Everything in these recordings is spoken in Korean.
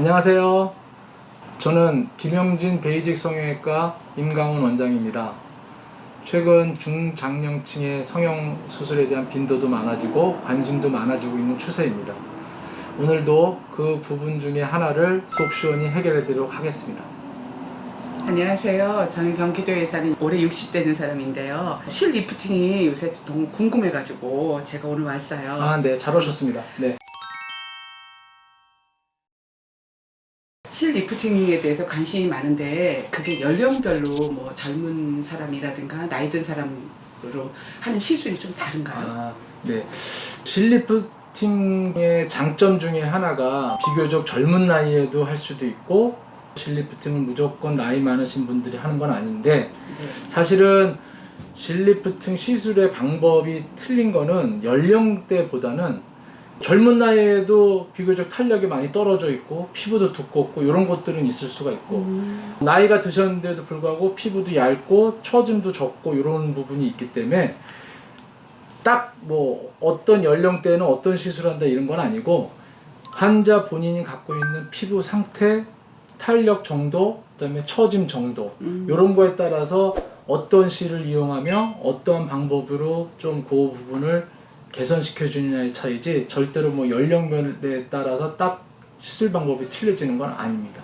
안녕하세요. 저는 김영진 베이직 성형외과 임강훈 원장입니다. 최근 중장년층의 성형 수술에 대한 빈도도 많아지고 관심도 많아지고 있는 추세입니다. 오늘도 그 부분 중에 하나를 속 시원히 해결해 드리도록 하겠습니다. 안녕하세요. 저는 경기도에 사는 올해 60 되는 사람인데요. 실 리프팅이 요새 너무 궁금해가지고 제가 오늘 왔어요. 네, 잘 오셨습니다. 네. 실 리프팅에 대해서 관심이 많은데 그게 연령별로 뭐 젊은 사람이라든가 나이 든 사람으로 하는 시술이 좀 다른가요? 네. 실리프팅의 장점 중에 하나가 비교적 젊은 나이에도 할 수도 있고, 실리프팅은 무조건 나이 많으신 분들이 하는 건 아닌데, 네. 사실은 실리프팅 시술의 방법이 틀린 거는 연령대보다는 젊은 나이에도 비교적 탄력이 많이 떨어져 있고 피부도 두껍고 이런 것들은 있을 수가 있고, 나이가 드셨는데도 불구하고 피부도 얇고 처짐도 적고 이런 부분이 있기 때문에 딱 뭐 어떤 연령대는 어떤 시술을 한다 이런 건 아니고, 환자 본인이 갖고 있는 피부 상태, 탄력 정도, 그다음에 처짐 정도 이런 거에 따라서 어떤 실을 이용하며 어떠한 방법으로 좀 그 부분을 개선시켜 주느냐의 차이지, 절대로 뭐 연령별에 따라서 딱 시술 방법이 틀려지는 건 아닙니다.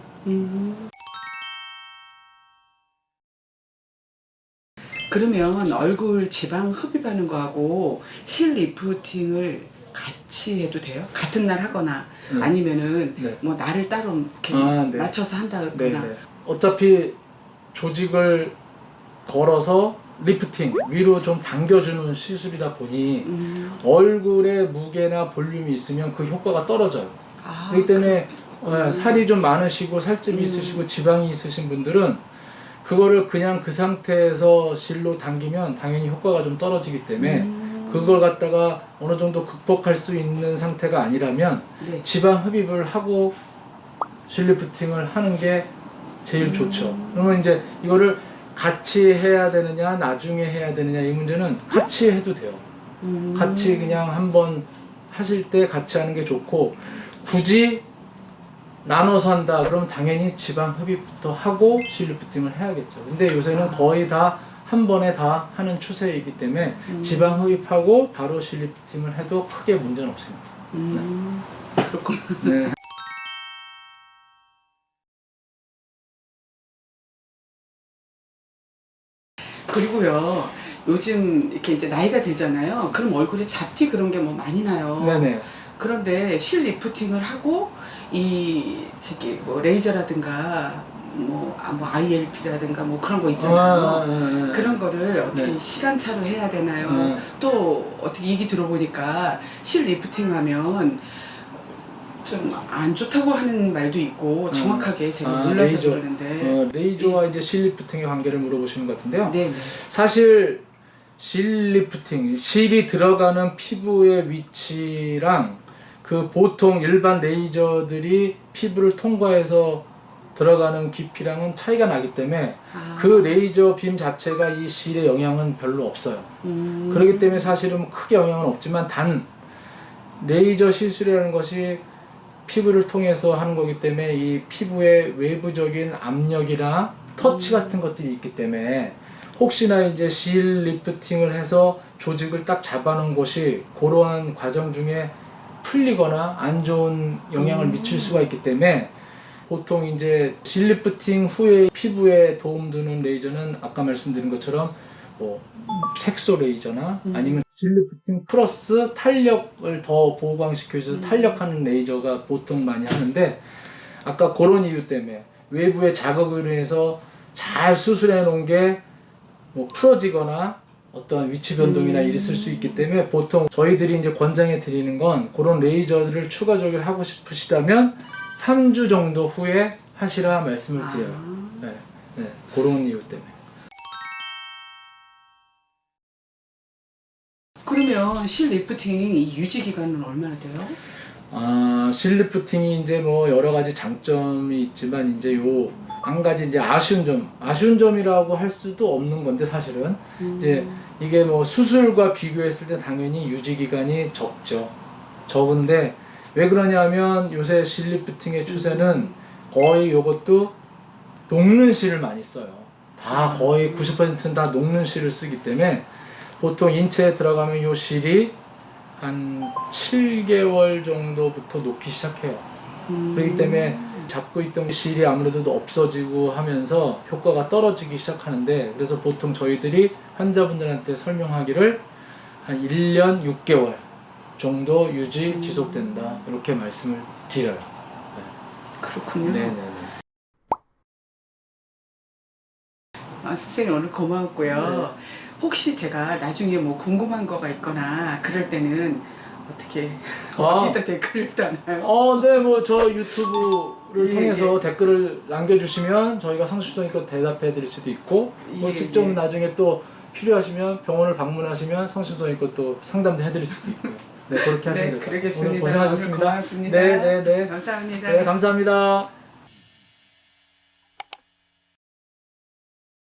그러면 얼굴 지방 흡입하는 거하고 실 리프팅을 같이 해도 돼요? 같은 날 하거나 아니면은 네. 뭐 날을 따로 이렇게 네. 맞춰서 한다거나. 네. 어차피 조직을 걸어서 리프팅, 위로 좀 당겨주는 시술이다 보니 얼굴에 무게나 볼륨이 있으면 그 효과가 떨어져요. 그렇기 때문에 살이 좀 많으시고 살집이 있으시고 지방이 있으신 분들은 그거를 그냥 그 상태에서 실로 당기면 당연히 효과가 좀 떨어지기 때문에 그걸 갖다가 어느 정도 극복할 수 있는 상태가 아니라면 네. 지방 흡입을 하고 실리프팅을 하는 게 제일 좋죠. 그러면 이제 이거를 같이 해야 되느냐 나중에 해야 되느냐 이 문제는 같이 해도 돼요. 같이 그냥 한번 하실 때 같이 하는 게 좋고, 굳이 나눠서 한다 그러면 당연히 지방 흡입부터 하고 실리프팅을 해야겠죠. 근데 요새는 거의 다 한 번에 다 하는 추세이기 때문에 지방 흡입하고 바로 실리프팅을 해도 크게 문제는 없습니다. 그렇구나. 네. 그리고요, 요즘 이렇게 이제 나이가 들잖아요. 그럼 얼굴에 잡티 그런 게 뭐 많이 나요. 네네. 그런데 실 리프팅을 하고 저기 뭐 레이저라든가 뭐 ILP라든가 뭐 그런 거 있잖아요. 그런 거를 어떻게 시간차로 해야 되나요? 또 어떻게 얘기 들어보니까 실 리프팅 하면 좀 안 좋다고 하는 말도 있고 정확하게 제가 몰라서 레이저. 그러는데. 레이저와 이제 실리프팅의 관계를 물어보시는 것 같은데요. 네. 사실 실리프팅, 실이 들어가는 피부의 위치랑 그 보통 일반 레이저들이 피부를 통과해서 들어가는 깊이랑은 차이가 나기 때문에 그 레이저 빔 자체가 이 실에 영향은 별로 없어요. 그렇기 때문에 사실은 크게 영향은 없지만, 단 레이저 시술이라는 것이 피부를 통해서 하는 거기 때문에 이 피부의 외부적인 압력이나 터치 같은 것들이 있기 때문에 혹시나 이제 실 리프팅을 해서 조직을 딱 잡아놓은 곳이 그러한 과정 중에 풀리거나 안 좋은 영향을 미칠 수가 있기 때문에, 보통 이제 실 리프팅 후에 피부에 도움주는 레이저는 아까 말씀드린 것처럼 뭐 색소 레이저나 아니면 실 리프팅 플러스 탄력을 더 보강시켜줘서 탄력하는 레이저가 보통 많이 하는데, 아까 그런 이유 때문에 외부의 자극으로 해서 잘 수술해 놓은 게 뭐 풀어지거나 어떤 위치 변동이나 있을 수 있기 때문에, 보통 저희들이 이제 권장해 드리는 건 그런 레이저를 추가적으로 하고 싶으시다면 3주 정도 후에 하시라 말씀을 드려요. 네, 그런 이유 때문에. 그러면 실 리프팅 유지 기간은 얼마나 돼요? 실 리프팅이 이제 뭐 여러 가지 장점이 있지만, 이제 요 한 가지 이제 아쉬운 점이라고 할 수도 없는 건데, 사실은 이제 이게 뭐 수술과 비교했을 때 당연히 유지 기간이 적죠. 적은데 왜 그러냐면 요새 실리프팅의 추세는 거의 요것도 녹는 실을 많이 써요. 다 거의 90%는 다 녹는 실을 쓰기 때문에 보통 인체에 들어가면 요 실이 한 7개월 정도부터 녹기 시작해요. 그렇기 때문에 잡고 있던 실이 아무래도 없어지고 하면서 효과가 떨어지기 시작하는데, 그래서 보통 저희들이 환자분들한테 설명하기를 한 1년 6개월 정도 유지 지속된다 이렇게 말씀을 드려요. 그렇군요. 네네네. 선생님 오늘 고마웠고요. 네. 혹시 제가 나중에 뭐 궁금한 거가 있거나 그럴 때는 어떻게 아. 어디다 댓글을 다나요? 네, 뭐 저 유튜브를 예, 통해서 댓글을 남겨주시면 저희가 성심성의껏 대답해 드릴 수도 있고, 뭐 예, 직접 예. 나중에 또 필요하시면 병원을 방문하시면 성심성의껏 또 상담도 해드릴 수도 있고요. 네, 그렇게 하시면 네, 될것 같아요. 그러겠습니다. 오늘 고생하셨습니다. 오늘 고맙습니다. 네, 네, 네. 감사합니다. 네, 감사합니다.